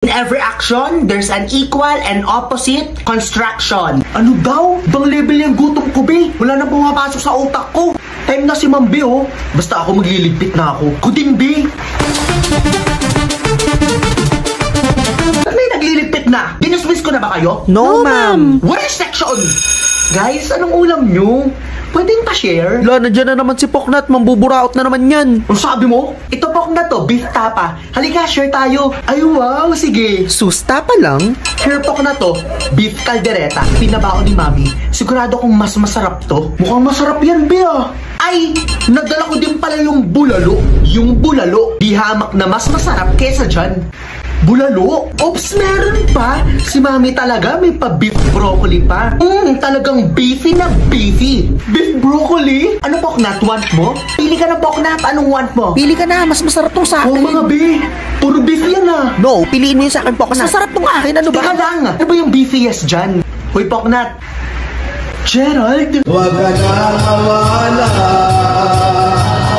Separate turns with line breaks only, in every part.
In every action, there's an equal and opposite construction. Ano daw? Bang level yung gutom ko, be? Wala na pumapasok sa utak ko. Time na si Ma'am B, oh. Basta ako magliligpit na ako. Kuding, B. Ba't may nagliligpit na? Dinusmiss ko na ba kayo?
No, ma'am.
What is section? Guys, anong ulam nyo? Pwedeng pa-share?
Wala, nandiyan na naman si Poknat. Mambuburaot na naman yan.
Ang sabi mo? Ito Poknat to, beef tapa. Halika, share tayo. Ay, wow, sige.
Sus, tapa lang?
Here Poknat to, beef caldereta. Pinabaon ni Mami. Sigurado kong mas masarap to. Mukhang masarap yan, Bea. Ay, nagdala ko din pala yung bulalo. Yung bulalo, di hamak na mas masarap kesa dyan. Bulalo? Oops, meron pa. Si Mami talaga may pa-beef broccoli pa. Talagang beefy na beefy. Beef broccoli? Ano Poknat, want mo? Pili ka na Poknat, anong want mo?
Pili ka na, mas masarap tong sa
Oh
akin.
mga be, puro beef yan ah.
No, piliin mo yun sa akin, Poknat. Mas masarap tong akin, ano ba?
Teka lang, ano ba yung beefiest dyan? Hoy Poknat. Gerald?
Huwag ka na mawala.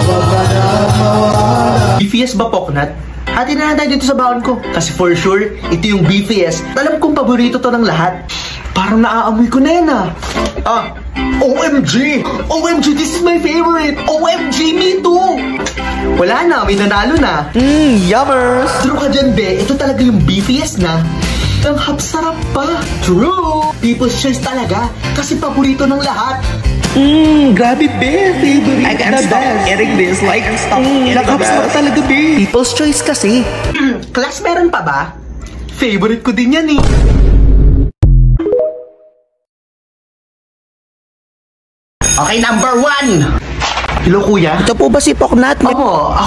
Huwag ka na mawala.
Beefiest ba Poknat? Hati na tayo dito sa baon ko. Kasi for sure, ito yung beefiest. Alam kong paborito to ng lahat. Parang naaamoy ko na yan ah. OMG! OMG, this is my favorite! OMG, me too! Wala na, may nanalo na.
Yummers!
True ka dyan, be. Ito talaga yung beefiest na. Ang hapsarap pa. True! People's choice talaga. Kasi paborito ng lahat.
Grabe, be. Favorite
I can't stop eating this. Like, stop eating
Nakapsarap talaga, be. People's choice kasi.
Class, meron pa ba? Favorite ko din yan eh. Okay, number 1. Hello, kuya.
Ito po ba si Poknat?
Ako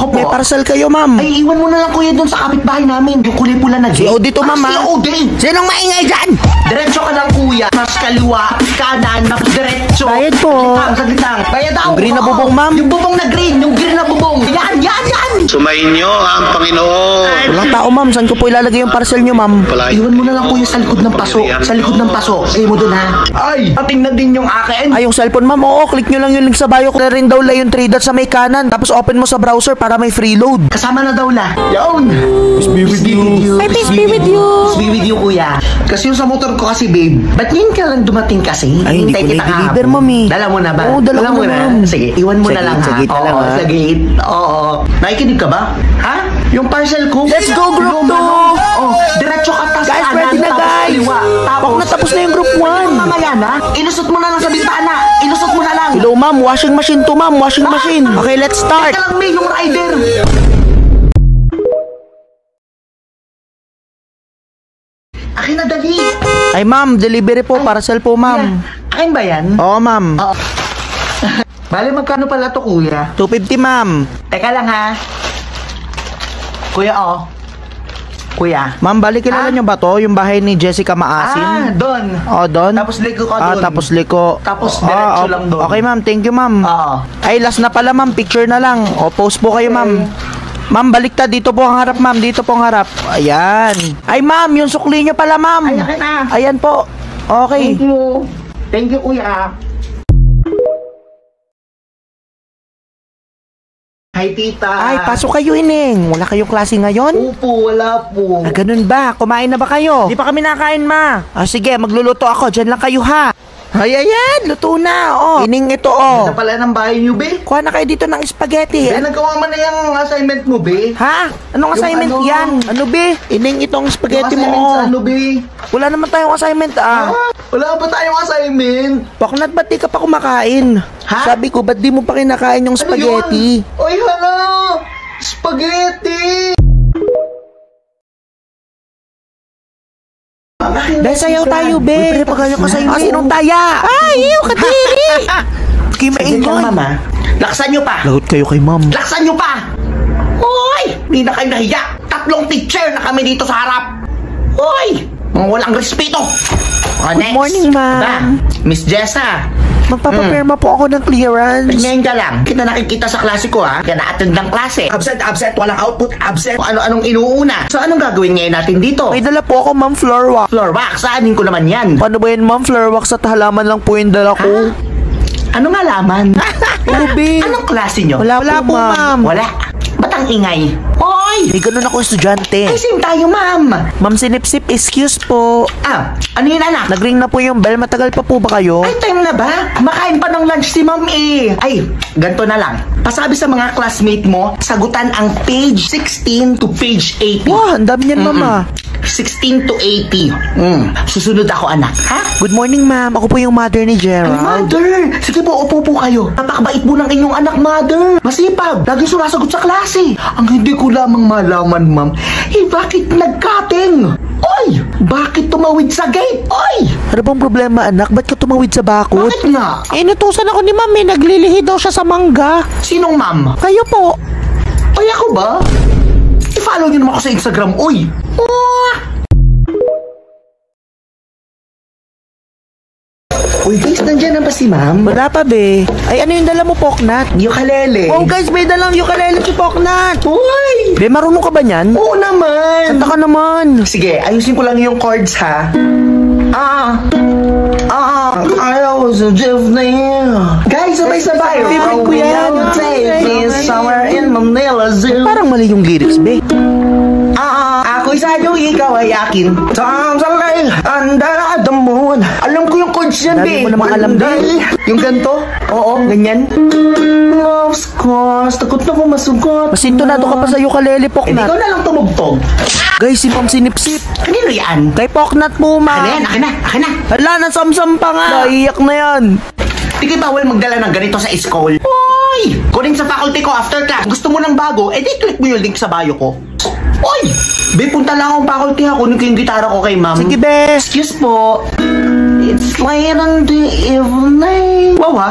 po.
May parcel kayo, ma'am.
Ay, iwan mo na lang kuya doon sa kapitbahay namin. Yung kulay pula na gate.
Si Odie to, ma'am,
Si
ha?
Odie.
Sinong maingay dyan?
Diretso ka lang kuya. Mas kaliwa, kanan, mas diretso.
Bayad po.
Saglit lang. Bayad daw.
Yung green na
Oo.
bubong, ma'am.
Yung bubong na green. Yung green na bubong. Yan.
Sumainyo ang Panginoon.
Walang tao, ma'am. Saan ko po ilalagay yung parcel nyo, ma'am?
Iwan mo na lang kuya sa likod ng paso. Sa likod ng paso. Ay mo doon ha. Ay, tingnan din yung akin.
Ay, yung cellphone, ma'am. Oo, click nyo lang yung link sa bio. Kaya rin daw la yung 3 dots sa may kanan. Tapos open mo sa browser para may free load.
Kasama na daw la. Yawn.
Peace be with you. Ay, peace be with you.
Peace be with you, kuya. Kasi yung sa motor ko kasi, babe. Ba't ngayon ka lang dumating kasi?
Ay, hindi
Hintay
ko
kita
na-deliver,
kahapon.
ma'am, eh.
Dala mo na ba?
Oo, dala ko na, ma'am.
Sige, iwan mo
Sa
na lang
gate,
ha.
sa gate na lang,
Oo,
ha?
sa gate. Oo. Nakikinig ka ba? Ha? Yung parcel ko?
Let's go, group 2!
Oh, diretso ka tas
Guys,
kanan,
ready na,
tapos
guys!
kaliwa.
Pok na tapos na yung group 1.
Mamaya na. Ilusot mo na lang sa bintana. Ilusot mo na lang.
Hello, ma'am. Washing machine to, ma'am. Washing machine. Okay, let's start.
Teka lang, may yung rider. Akin na, dali.
Ay, ma'am. Delivery po. Parcel po, ma'am.
Akin ba yan?
Oo, ma'am.
Oo. Bale, magkano pala to, kuya?
250, ma'am.
Teka lang, ha? Kuya, oh. Kuya.
Ma'am, balik kilala nyo ba to? Yung bahay ni Jessica Maasin?
Doon.
Oh, doon?
Tapos liko ka doon.
Tapos liko.
Tapos diretso lang doon.
Okay, ma'am. Thank you, ma'am.
Oo.
Ay, last na pala, ma'am. Picture na lang. O, post po kayo, ma'am. Ma'am, baliktad. Dito po ang harap, ma'am. Dito po ang harap. Ayan. Ay, ma'am. Yung sukli nyo pala, ma'am.
Ay, akin na.
Ayan po. Okay.
Thank you. Thank you, kuya. Hi, tita.
Ay, pasok kayo, Ineng. Wala kayong klase ngayon?
Opo, wala po.
Ganun ba? Kumain na ba kayo? Di pa kami nakain, ma. Sige, magluluto ako. Diyan lang kayo, ha? Ay, ayan. Luto na. Oh. Ining ito, oh.
Ito pala ng bahay niyo, be.
Kuha na kayo dito ng spaghetti.
Be, nagawa mo na yung assignment mo, be.
Ha? Anong
Yung
assignment
ano?
yan? Ano, be? Ining itong spaghetti
Yung
mo,
assignment
oh.
sa ano, be?
Wala naman tayong assignment, ah.
Wala pa tayong assignment.
Poknat, ba't di ka pa kumakain?
Ha?
Sabi ko, ba't di mo pa kinakain yung spaghetti?
Ano yun? Oy, hala! Spaghetti!
Be, sayaw tayo, be. Pagkaya ka sa'yo. Sinong taya? Ay, iyo, katiri.
Saglit lang, mama. Laksan nyo pa!
Lagot kayo kay ma'am.
Laksan nyo pa! Hoy! Hindi na kayo nahiya! 3 teacher na kami dito sa harap! Hoy! Mga walang respeto!
Good morning, ma'am.
Miss Jessa,
Magpapapirma po ako ng clearance.
ngayon ka lang. Kita nakikita sa klase ko ha. Kaya na-attend ng klase. Absent, walang output, absent. Kung ano-anong inuuna. So anong gagawin ngayon natin dito?
May dala po ako, ma'am, floor wax.
Floor wax, saanin ko naman yan.
Paano ba yan, ma'am? Floor wax at halaman lang po yung dala ko.
Ano nga laman?
Ubi.
Anong klase nyo?
Wala po, ma'am.
Wala. Ba't ang ingay? Oy!
May ganun ako estudyante.
Ay, same tayo, ma'am.
Ma'am Sinipsip, excuse po.
Ano yun, anak?
Nagring na po yung bell. Matagal pa po ba kayo?
Ay, time na ba? Makain pa ng lunch si ma'am eh. Ay, ganito na lang. Pasabi sa mga classmate mo, sagutan ang page 16 to page 80.
Wah, ang dami niyan, mama.
16 to 80. Susunod ako, anak. Ha?
Good morning, ma'am. Ako po yung mother ni
Ay,
Gerald.
mother! Sige po, upo po kayo. Napakabait po ng inyong anak, mother. Masipag. Lagi sumasagot sa klase. Ang hindi ko lamang malaman, ma'am, bakit nag-cutting? Oy! Bakit tumawid sa gate? Oy!
Ano bang problema, anak? Ba't ka tumawid sa bakod?
Bakit nga?
Inutusan ako ni ma'am eh. Naglilihi daw siya sa mangga.
Sinong ma'am?
Kayo po.
Ay, ako ba? I-follow niyo naman ako sa Instagram, oy! Uy, guys, nandiyan na ba si ma'am?
Wala pa, be. Ay, ano yung dala mo, Poknat?
Ukulele.
Oh, guys, may dalang ukulele si Poknat.
Uy!
Be, marunong ka ba niyan?
Oo naman!
Kanta ka naman.
Sige, ayusin ko lang yung chords, ha? I was a drifting. Guys, sabay-sabay.
Favorite ko yan.
Take me somewhere in Manila Zoo.
Parang mali yung lyrics, be.
Ako'y sa'yo, ikaw ay akin. Times are late under the moon. Alam ko yung chords yan,
Dami
be.
mo namang alam, be.
Yung ganito? Oo, ganyan. Love's course, takot na ko masugot.
Masintonado ka pa sa ukulele,
Ikaw
Poknat.
na lang tumugtog.
Guys, si Ma'am Sinipsip.
Kanino yan?
Kay Poknat po, ma'am.
Akin na.
Hala, nasamsam pa nga. Naiyak na yan.
Di kayo bawal magdala ng ganito sa school. Uy! Kunin sa faculty ko after class. Gusto mo ng bago, edi click mo yung link sa bio ko. Uy! Be, punta lang akong faculty ha. Kunin ko yung gitara ko kay ma'am.
Sige, be.
Excuse po. It's late in the evening. Wow ha?